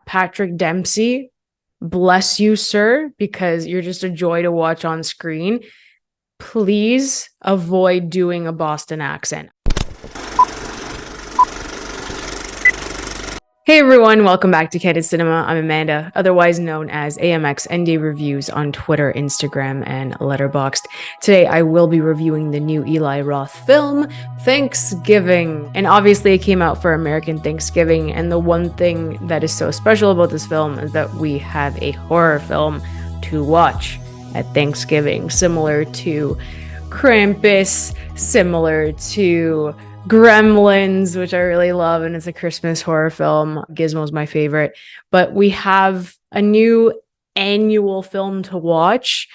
Patrick Dempsey, bless you, sir, because you're just a joy to watch on screen. Please avoid doing a Boston accent. Hey everyone, welcome back to Candid Cinema. I'm Amanda, otherwise known as AMXND Reviews on Twitter, Instagram, and Letterboxd. Today I will be reviewing the new Eli Roth film, Thanksgivin. And obviously it came out for American Thanksgiving, and the one thing that is so special about this film is that we have a horror film to watch at Thanksgiving, similar to Krampus, similar to Gremlins, which I really love, and it's a Christmas horror film. Gizmo's my favorite. But we have a new annual film to watch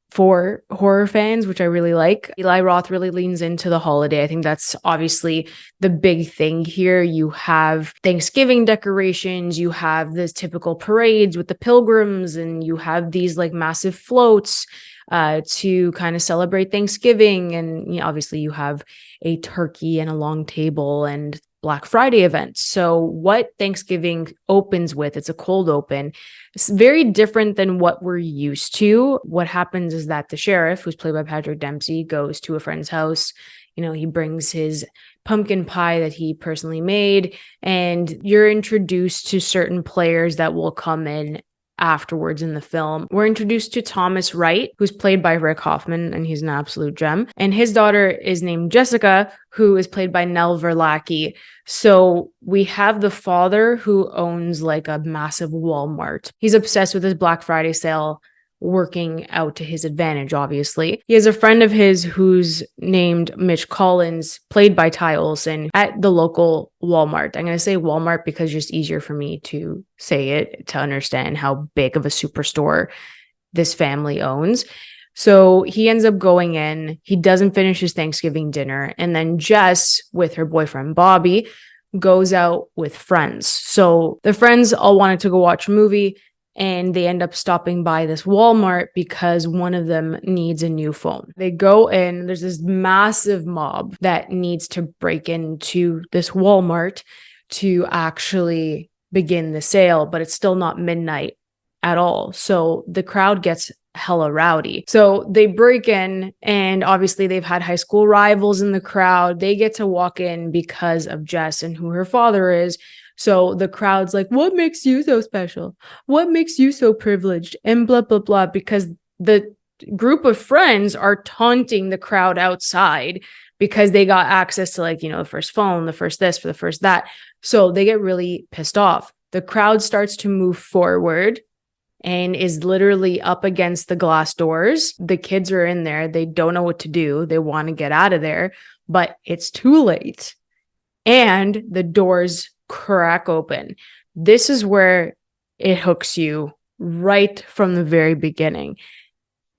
for horror fans, which I really like. Eli Roth really leans into the holiday. I think that's obviously the big thing here. You have Thanksgiving decorations, you have this typical parades with the pilgrims, and you have these like massive floats to kind of celebrate Thanksgiving. And obviously you have a turkey and a long table and Black Friday events. So what Thanksgiving opens with, it's a cold open. It's very different than what we're used to. What happens is that the sheriff, who's played by Patrick Dempsey, goes to a friend's house. He brings his pumpkin pie that he personally made, and you're introduced to certain players that will come in afterwards in the film. We're introduced to Thomas Wright, who's played by Rick Hoffman, and he's an absolute gem. And his daughter is named Jessica, who is played by Nell Verlacki. So we have the father who owns like a massive Walmart. He's obsessed with his Black Friday sale, working out to his advantage, obviously. He has a friend of his who's named Mitch Collins, played by Ty Olsson, at the local Walmart. I'm going to say Walmart because it's just easier for me to say it to understand how big of a superstore this family owns. So he ends up going in, he doesn't finish his Thanksgiving dinner, and then Jess, with her boyfriend Bobby, goes out with friends. So the friends all wanted to go watch a movie, and they end up stopping by this Walmart because one of them needs a new phone. They go in, there's this massive mob that needs to break into this Walmart to actually begin the sale, but it's still not midnight at all. So the crowd gets hella rowdy. So they break in, and obviously they've had high school rivals in the crowd. They get to walk in because of Jess and who her father is. So the crowd's like, what makes you so special? What makes you so privileged? And blah, blah, blah, because the group of friends are taunting the crowd outside because they got access to the first phone, the first this, for the first that. So they get really pissed off. The crowd starts to move forward and is literally up against the glass doors. The kids are in there. They don't know what to do. They want to get out of there, but it's too late. And the doors crack open. This is where it hooks you right from the very beginning.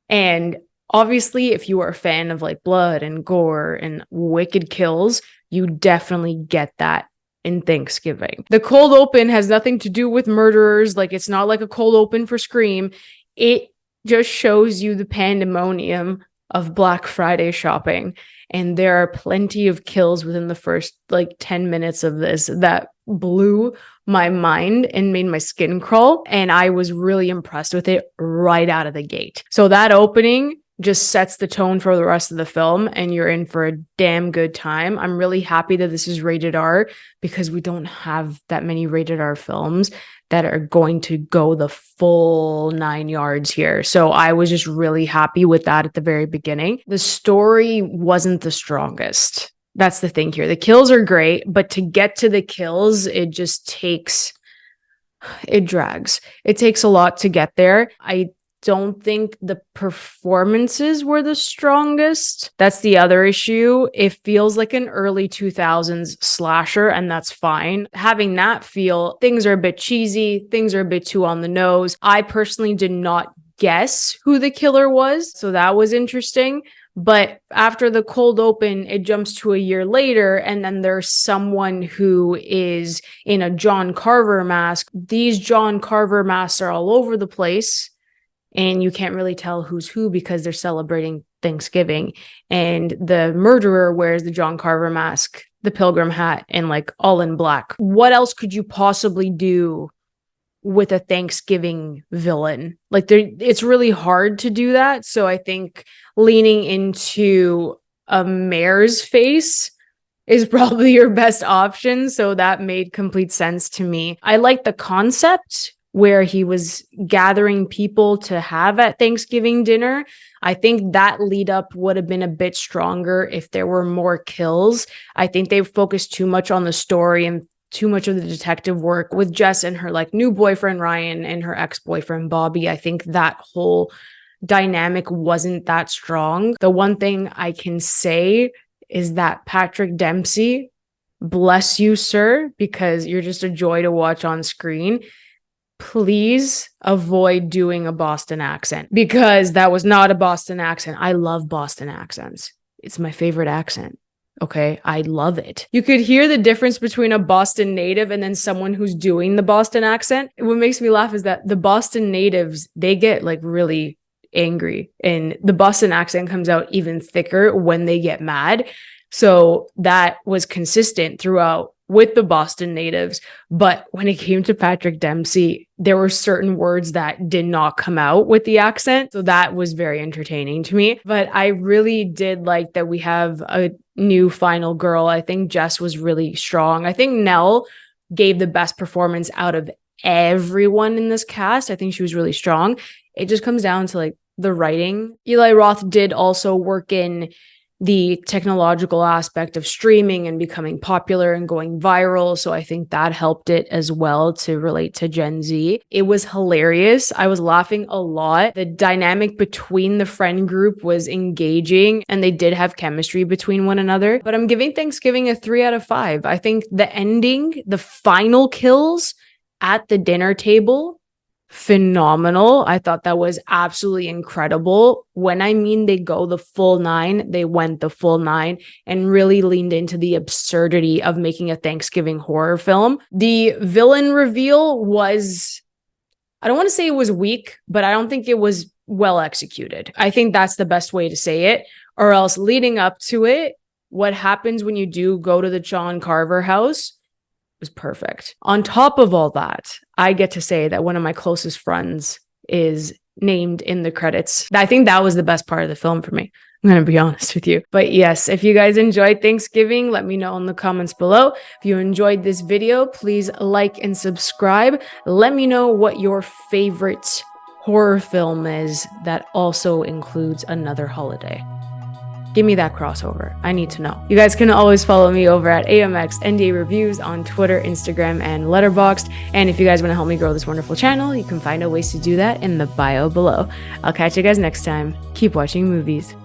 And obviously, if you are a fan of like blood and gore and wicked kills, you definitely get that in Thanksgiving. The cold open has nothing to do with murderers. Like, it's not like a cold open for Scream. It just shows you the pandemonium of Black Friday shopping. And there are plenty of kills within the first 10 minutes of this that blew my mind and made my skin crawl. And I was really impressed with it right out of the gate. So that opening just sets the tone for the rest of the film, and you're in for a damn good time. I'm really happy that this is rated R because we don't have that many rated R films that are going to go the full 9 yards here. So I was just really happy with that at the very beginning. The story wasn't the strongest. That's the thing here. The kills are great, but to get to the kills, it drags. It takes a lot to get there. I don't think the performances were the strongest. That's the other issue. It feels like an early 2000s slasher, and that's fine. Having that feel, things are a bit cheesy, things are a bit too on the nose. I personally did not guess who the killer was, so that was interesting. But after the cold open, it jumps to a year later, and then there's someone who is in a John Carver mask. These John Carver masks are all over the place, and you can't really tell who's who because they're celebrating Thanksgiving. And the murderer wears the John Carver mask, the pilgrim hat, and all in black. What else could you possibly do with a Thanksgiving villain. Like it's really hard to do that. So I think leaning into a mayor's face is probably your best option. So that made complete sense to me. I like the concept where he was gathering people to have at Thanksgiving dinner. I think that lead up would have been a bit stronger if there were more kills. I think they focused too much on the story and too much of the detective work with Jess and her like new boyfriend Ryan and her ex-boyfriend Bobby. I think that whole dynamic wasn't that strong. The one thing I can say is that Patrick Dempsey, bless you, sir, because you're just a joy to watch on screen. Please avoid doing a Boston accent, because that was not a Boston accent. I love Boston accents. It's my favorite accent. Okay, I love it. You could hear the difference between a Boston native and then someone who's doing the Boston accent. What makes me laugh is that the Boston natives, they get like really angry, and the Boston accent comes out even thicker when they get mad. So that was consistent throughout with the Boston natives. But when it came to Patrick Dempsey, there were certain words that did not come out with the accent. So that was very entertaining to me. But I really did like that we have a new final girl. I think Jess was really strong. I think Nell gave the best performance out of everyone in this cast. I think she was really strong. It just comes down to like the writing. Eli Roth did also work in the technological aspect of streaming and becoming popular and going viral. So I think that helped it as well to relate to Gen Z. It was hilarious. I was laughing a lot. The dynamic between the friend group was engaging, and they did have chemistry between one another. But I'm giving Thanksgiving a 3 out of 5. I think the ending, the final kills at the dinner table, phenomenal. I thought that was absolutely incredible. When I mean they go the full 9, they went the full 9 and really leaned into the absurdity of making a Thanksgiving horror film. The villain reveal was, I don't want to say it was weak, but I don't think it was well executed. I think that's the best way to say it. Or else leading up to it, what happens when you do go to the John Carver house was perfect. On top of all that, I get to say that one of my closest friends is named in the credits. I think that was the best part of the film for me. I'm going to be honest with you. But yes, if you guys enjoyed Thanksgiving, let me know in the comments below. If you enjoyed this video, please like and subscribe. Let me know what your favorite horror film is that also includes another holiday. Give me that crossover. I need to know. You guys can always follow me over at AMX NDA Reviews on Twitter, Instagram, and Letterboxd. And if you guys want to help me grow this wonderful channel, you can find out ways to do that in the bio below. I'll catch you guys next time. Keep watching movies.